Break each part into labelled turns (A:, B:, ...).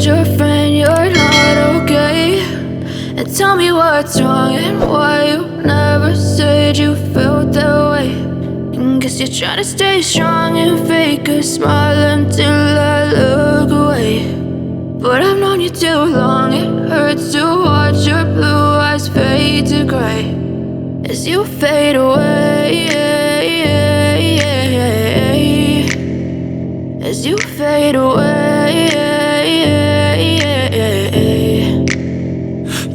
A: your friend you're not okay? And tell me what's wrong and why you never said you felt that way. And guess you're trying to stay strong and fake a smile until I look away. But I've known you too long, it hurts to watch your blue eyes fade to gray as you fade away, as you fade away.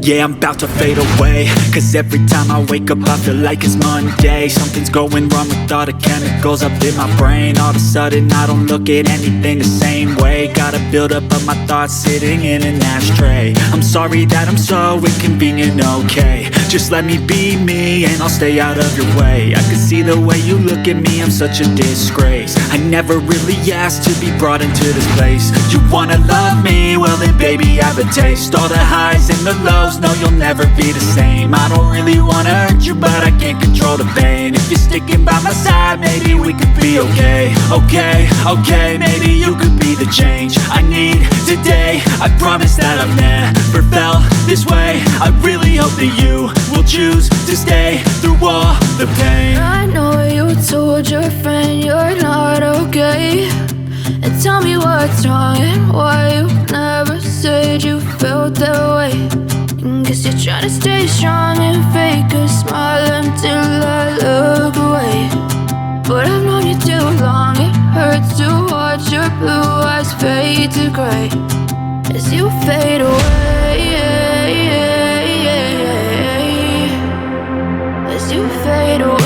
B: Yeah, I'm about to fade away, cause every time I wake up I feel like it's Monday. Something's going wrong with all the chemicals up in my brain. All of a sudden I don't look at anything the same way. Got a buildup of my thoughts sitting in an ashtray. I'm sorry that I'm so inconvenient, okay? Just let me be me and I'll stay out of your way. I can see the way you look at me, I'm such a disgrace. I never really asked to be brought into this place. You wanna love me? Well then baby I have a taste. All the highs and the lows, no you'll never be the same. I don't really wanna hurt you but I can't control the pain. If you're sticking by my side maybe we could be okay. Okay, maybe you could be the change I need today. I promise that I've never felt this way. I really hope that you will choose to stay through all the pain.
A: I know you told your friend you're not okay. And tell me what's wrong and why you never said you felt that way. And guess you're trying to stay strong and fake a smile until I look away. But I've known you too long, it hurts to watch your blue eyes fade to gray as you fade away, as you fade away.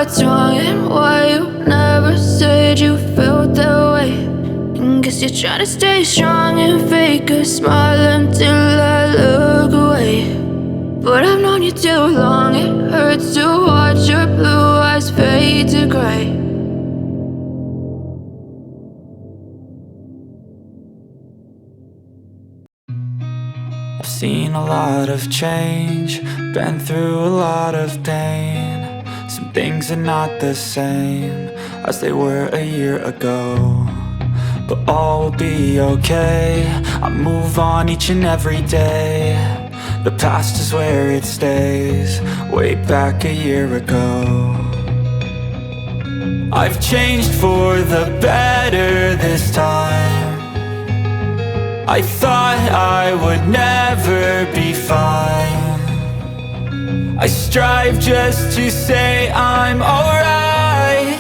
A: What's wrong and why you never said you felt that way. And guess you're trying to stay strong and fake a smile until I look away. But I've known you too long, it hurts to watch your blue eyes fade to gray.
C: I've seen a lot of change, been through a lot of pain. Some things are not the same as they were a year ago, but all will be okay. I move on each and every day. The past is where it stays, way back a year ago. I've changed for the better this time. I thought I would never be fine. I strive just to say I'm alright,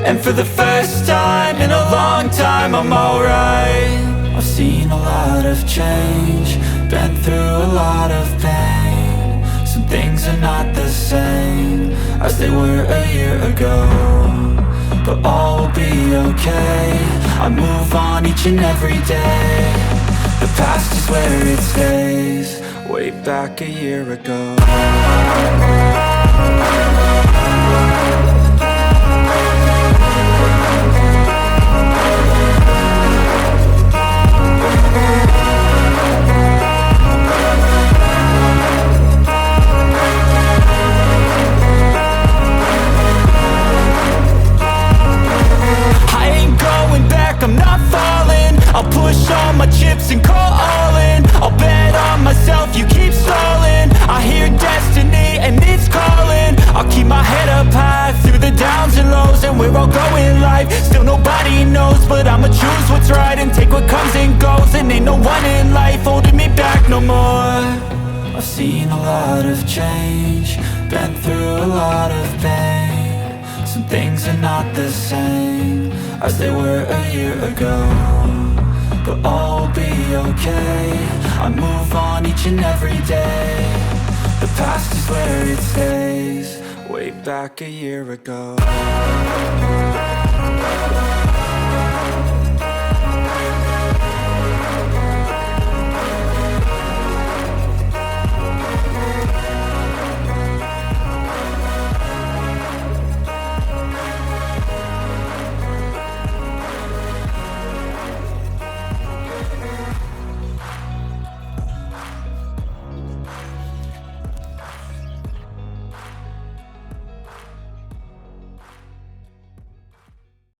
C: and for the first time in a long time I'm alright. I've seen a lot of change, been through a lot of pain. Some things are not the same as they were a year ago, but all will be okay. I move on each and every day. The past is where it stays, way back a year ago. I'm not falling. I'll push all my chips and call all in. I'll bet on myself, you keep stalling. I hear destiny and it's calling. I'll keep my head up high through the downs and lows. And we're all going live, still nobody knows, but I'ma choose what's right and take what comes and goes. And ain't no one in life holding me back no more. I've seen a lot of change, been through a lot of pain. Some things are not the same as they were a year ago, but all will be okay. I move on each and every day. The past is where it stays, way back a year ago.